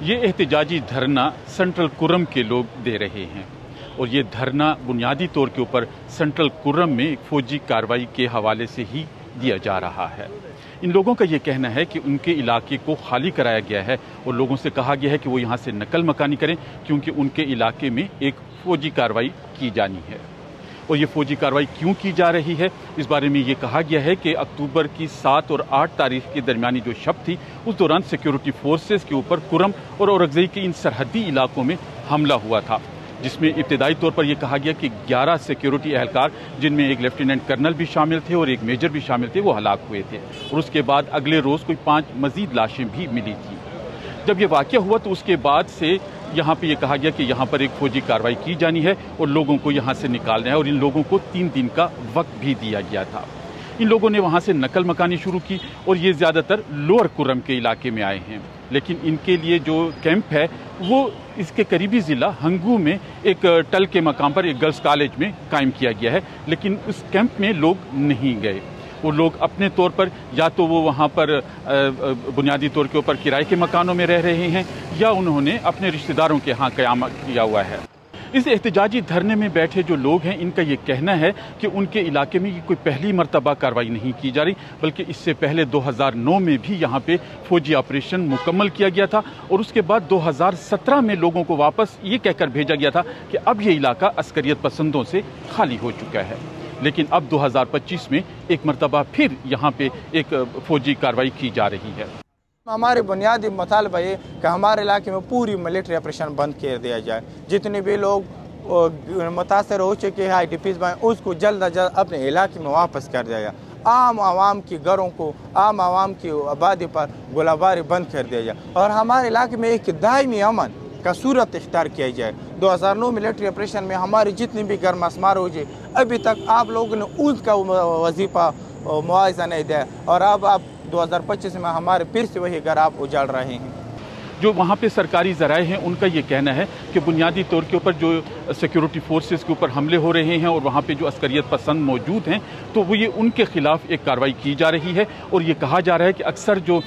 ये एहतजाजी धरना सेंट्रल कुर्रम के लोग दे रहे हैं और ये धरना बुनियादी तौर के ऊपर सेंट्रल कुर्रम में एक फौजी कार्रवाई के हवाले से ही दिया जा रहा है। इन लोगों का ये कहना है कि उनके इलाके को खाली कराया गया है और लोगों से कहा गया है कि वो यहाँ से नकल मकानी करें क्योंकि उनके इलाके में एक फौजी कार्रवाई की जानी है। और ये फौजी कार्रवाई क्यों की जा रही है, इस बारे में ये कहा गया है कि अक्टूबर की 7 और 8 तारीख के दरमियानी जो शब थी उस दौरान सिक्योरिटी फोर्सेस के ऊपर कुर्रम और औरंगज़ई के इन सरहदी इलाकों में हमला हुआ था, जिसमें इब्तदाई तौर पर यह कहा गया कि 11 सिक्योरिटी एहलकार जिनमें एक लेफ्टिनेंट कर्नल भी शामिल थे और एक मेजर भी शामिल थे वो हलाक हुए थे और उसके बाद अगले रोज़ कोई 5 मजीद लाशें भी मिली थी। जब ये वाक़या हुआ तो उसके बाद से यहाँ पे ये कहा गया कि यहाँ पर एक फौजी कार्रवाई की जानी है और लोगों को यहाँ से निकालना है और इन लोगों को 3 दिन का वक्त भी दिया गया था। इन लोगों ने वहाँ से नकल मकानी शुरू की और ये ज़्यादातर लोअर कुर्रम के इलाके में आए हैं, लेकिन इनके लिए जो कैंप है वो इसके करीबी ज़िला हंगू में एक टल के मकाम पर एक गर्ल्स कॉलेज में कायम किया गया है, लेकिन उस कैंप में लोग नहीं गए। वो लोग अपने तौर पर या तो वो वहाँ पर बुनियादी तौर के ऊपर किराए के मकानों में रह रहे हैं या उन्होंने अपने रिश्तेदारों के यहाँ क़याम किया हुआ है। इस एहतजाजी धरने में बैठे जो लोग हैं इनका ये कहना है कि उनके इलाके में ये कोई पहली मरतबा कार्रवाई नहीं की जा रही, बल्कि इससे पहले 2009 में भी यहाँ पे फौजी ऑपरेशन मुकम्मल किया गया था और उसके बाद 2017 में लोगों को वापस ये कहकर भेजा गया था कि अब ये इलाका अस्करियत पसंदों से खाली हो चुका है। लेकिन अब 2025 में एक मरतबा फिर यहाँ पे एक फौजी कार्रवाई की जा रही है। हमारे बुनियादी मुतालबा ये कि हमारे इलाके में पूरी मिलिट्री ऑपरेशन बंद कर दिया जाए। जितने भी लोग मुतासर हो चुके हैं IDPs में उसको जल्द अज जल्द अपने इलाके में वापस कर दिया जाए। आम आवाम की घरों को, आम आवाम की आबादी पर गोलाबारी बंद कर दिया जाए और हमारे इलाके में एक दायमी अमन का सूरत इख्तियार किया जाए। 2009 मिलिट्री ऑपरेशन में हमारी जितनी भी घर मसमार हो जाए, अभी तक आप लोगों ने उसका वजीफ़ा मुआवजा नहीं दिया और अब आप 2025 में हमारे फिर से वही घर आप उजाड़ रहे हैं। जो वहाँ पे सरकारी ज़राए हैं उनका ये कहना है कि बुनियादी तौर के ऊपर जो सिक्योरिटी फोर्सेस के ऊपर हमले हो रहे हैं और वहाँ पे जो अस्करियत पसंद मौजूद हैं तो वो ये उनके ख़िलाफ़ एक कार्रवाई की जा रही है और ये कहा जा रहा है कि अक्सर जो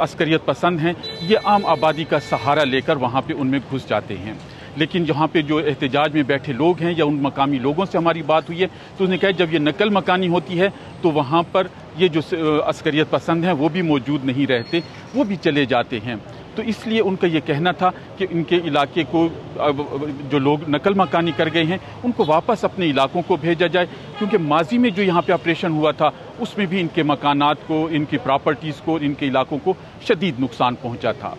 अस्करियत पसंद हैं ये आम आबादी का सहारा लेकर वहाँ पे उनमें घुस जाते हैं। लेकिन जहाँ पे जो एहतजाज में बैठे लोग हैं या उन मकामी लोगों से हमारी बात हुई है तो उसने कहा जब ये नकल मकानी होती है तो वहाँ पर ये जो अस्करियत पसंद हैं वो भी मौजूद नहीं रहते, वो भी चले जाते हैं। तो इसलिए उनका ये कहना था कि इनके इलाके को जो लोग नकल मकानी कर गए हैं उनको वापस अपने इलाकों को भेजा जाए, क्योंकि माजी में जो यहाँ पे ऑपरेशन हुआ था उसमें भी इनके मकानात को, इनकी प्रॉपर्टीज़ को, इनके इलाकों को शदीद नुकसान पहुँचा था।